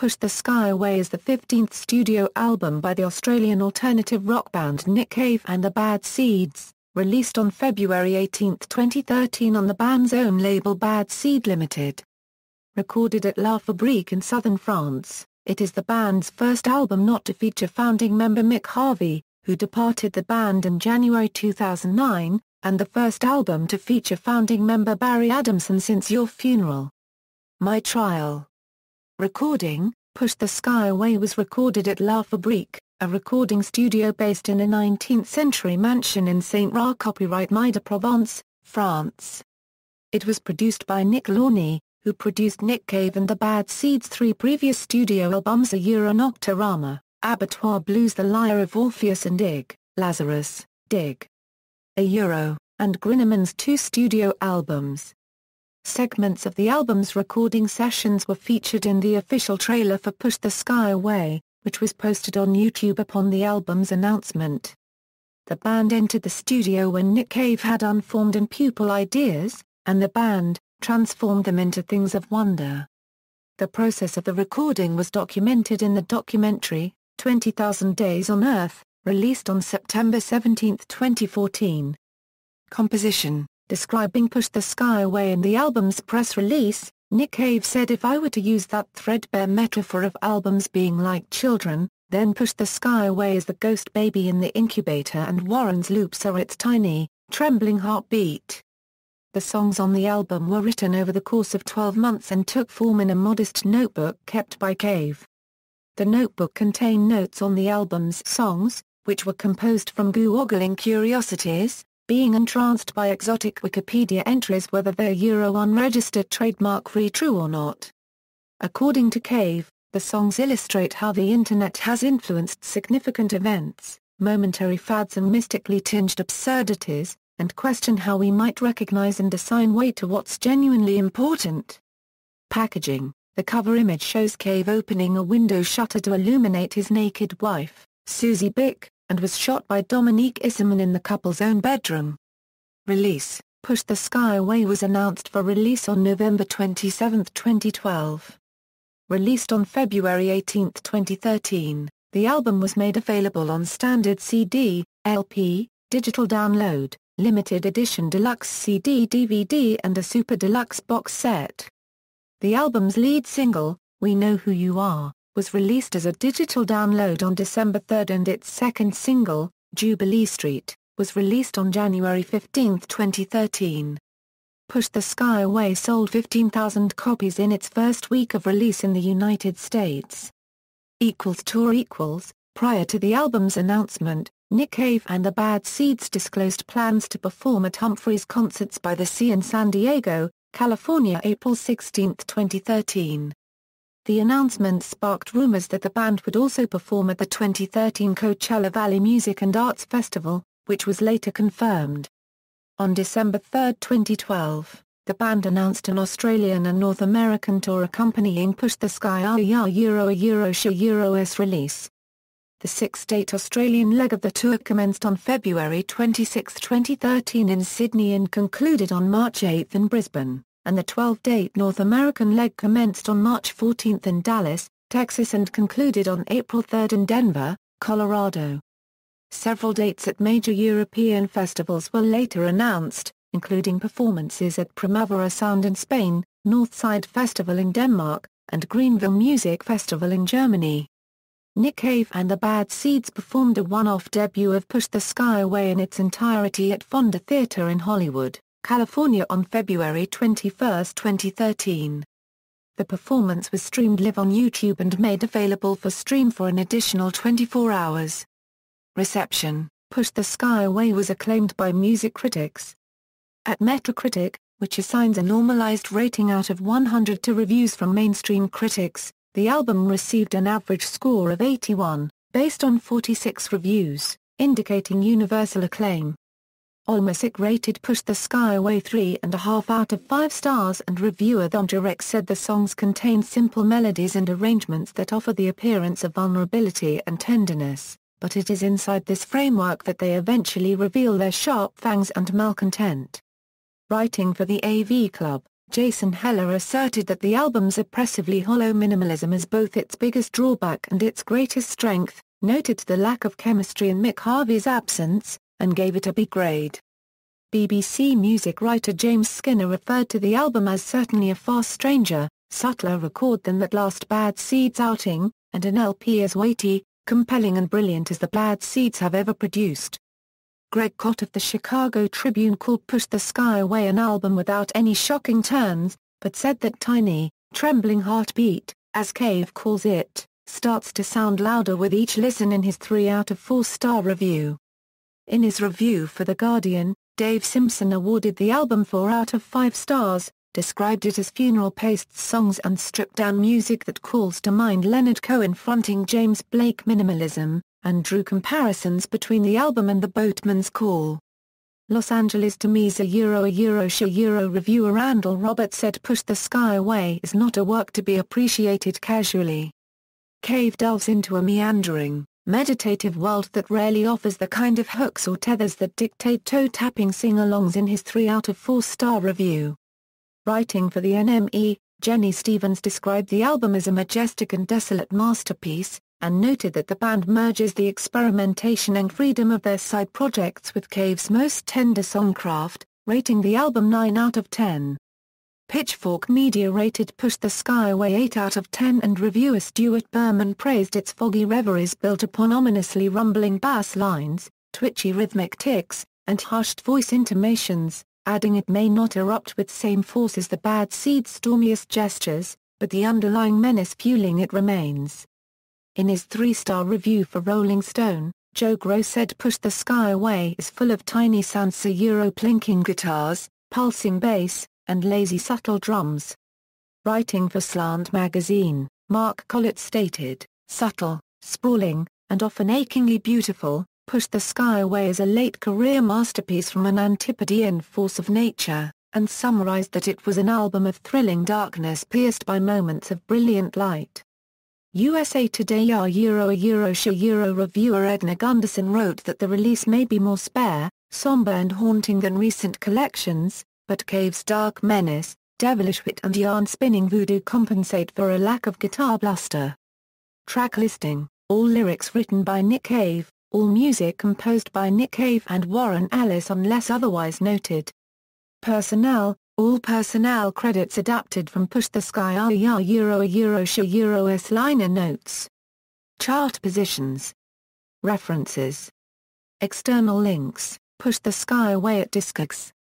Push the Sky Away is the 15th studio album by the Australian alternative rock band Nick Cave and the Bad Seeds, released on February 18, 2013 on the band's own label Bad Seed Ltd. Recorded at La Fabrique in southern France, it is the band's first album not to feature founding member Mick Harvey, who departed the band in January 2009, and the first album to feature founding member Barry Adamson since Your Funeral. My Trial. Recording, Push the Sky Away was recorded at La Fabrique, a recording studio based in a 19th-century mansion in Saint-Rah, copyright Île-de-Provence, France. It was produced by Nick Launey, who produced Nick Cave and the Bad Seeds' three previous studio albums: A Nocturama, Abattoir Blues, The Lyre of Orpheus and Dig, Lazarus, Dig. A and Grinneman's two studio albums. Segments of the album's recording sessions were featured in the official trailer for Push the Sky Away, which was posted on YouTube upon the album's announcement. The band entered the studio when Nick Cave had unformed and pupil ideas, and the band transformed them into things of wonder. The process of the recording was documented in the documentary, 20,000 Days on Earth, released on September 17, 2014. Composition. Describing Push the Sky Away in the album's press release, Nick Cave said, "If I were to use that threadbare metaphor of albums being like children, then Push the Sky Away is the ghost baby in the incubator and Warren's loops are its tiny, trembling heartbeat." The songs on the album were written over the course of 12 months and took form in a modest notebook kept by Cave. The notebook contained notes on the album's songs, which were composed from googling curiosities, being entranced by exotic Wikipedia entries, whether they're unregistered trademark-free, true or not. According to Cave, the songs illustrate how the Internet has influenced significant events, momentary fads and mystically tinged absurdities, and question how we might recognize and assign weight to what's genuinely important. Packaging. The cover image shows Cave opening a window shutter to illuminate his naked wife, Susie Bick, and was shot by Dominique Isserman in the couple's own bedroom. Release. Push the Sky Away was announced for release on November 27, 2012. Released on February 18, 2013, the album was made available on standard CD, LP, digital download, limited edition deluxe CD, DVD and a super deluxe box set. The album's lead single, We Know Who You Are, was released as a digital download on December 3 and its second single, Jubilee Street, was released on January 15, 2013. Push the Sky Away sold 15,000 copies in its first week of release in the United States. Tour. Prior to the album's announcement, Nick Cave and the Bad Seeds disclosed plans to perform at Humphreys Concerts by the Sea in San Diego, California, April 16, 2013. The announcement sparked rumors that the band would also perform at the 2013 Coachella Valley Music and Arts Festival, which was later confirmed. On December 3, 2012, the band announced an Australian and North American tour accompanying Push the Sky Away's release. The 6-date Australian leg of the tour commenced on February 26, 2013 in Sydney and concluded on March 8 in Brisbane, and the 12-date North American leg commenced on March 14 in Dallas, Texas and concluded on April 3 in Denver, Colorado. Several dates at major European festivals were later announced, including performances at Primavera Sound in Spain, Northside Festival in Denmark, and Greenville Music Festival in Germany. Nick Cave and the Bad Seeds performed a one-off debut of Push the Sky Away in its entirety at Fonda Theatre in Hollywood, California on February 21, 2013. The performance was streamed live on YouTube and made available for stream for an additional 24 hours. Reception. Push the Sky Away was acclaimed by music critics. At Metacritic, which assigns a normalized rating out of 100 to reviews from mainstream critics, the album received an average score of 81, based on 46 reviews, indicating universal acclaim. AllMusic rated Push the Sky Away 3.5 out of 5 stars and reviewer Dom Direct said the songs contain simple melodies and arrangements that offer the appearance of vulnerability and tenderness, but it is inside this framework that they eventually reveal their sharp fangs and malcontent. Writing for the AV Club, Jason Heller asserted that the album's oppressively hollow minimalism is both its biggest drawback and its greatest strength, noted the lack of chemistry in Mick Harvey's absence, and gave it a B grade. BBC music writer James Skinner referred to the album as certainly a far stranger, subtler record than that last Bad Seeds outing, and an LP as weighty, compelling and brilliant as the Bad Seeds have ever produced. Greg Kot of the Chicago Tribune called Push the Sky Away an album without any shocking turns, but said that Tiny, Trembling Heartbeat, as Cave calls it, starts to sound louder with each listen in his 3 out of 4-star review. In his review for The Guardian, Dave Simpson awarded the album 4 out of 5 stars, described it as funeral-paced songs and stripped-down music that calls to mind Leonard Cohen fronting James Blake minimalism, and drew comparisons between the album and The Boatman's Call. Los Angeles Times Euro reviewer Randall Roberts said Push the Sky Away is not a work to be appreciated casually. Cave delves into a meandering, meditative world that rarely offers the kind of hooks or tethers that dictate toe-tapping sing-alongs in his 3 out of 4-star review. Writing for the NME, Jenny Stevens described the album as a majestic and desolate masterpiece, and noted that the band merges the experimentation and freedom of their side projects with Cave's most tender songcraft, rating the album 9 out of 10. Pitchfork Media rated Push the Sky Away 8 out of 10 and reviewer Stuart Berman praised its foggy reveries built upon ominously rumbling bass lines, twitchy rhythmic ticks, and hushed voice intonations, adding it may not erupt with same force as the Bad Seed's stormiest gestures, but the underlying menace fueling it remains. In his 3-star review for Rolling Stone, Joe Gross said Push the Sky Away is full of tiny sounds, plinking guitars, pulsing bass, and lazy subtle drums. Writing for Slant magazine, Mark Collett stated, subtle, sprawling, and often achingly beautiful, Push the Sky Away is a late-career masterpiece from an Antipodean force of nature, and summarized that it was an album of thrilling darkness pierced by moments of brilliant light. USA Today Euro reviewer Edna Gunderson wrote that the release may be more spare, somber and haunting than recent collections, but Cave's dark menace, devilish wit and yarn-spinning voodoo compensate for a lack of guitar bluster. Track listing: all lyrics written by Nick Cave, all music composed by Nick Cave and Warren Ellis unless otherwise noted. Personnel: all personnel credits adapted from Push the Sky Euro's liner notes. Chart positions. References. External links: Push the Sky Away at Discogs.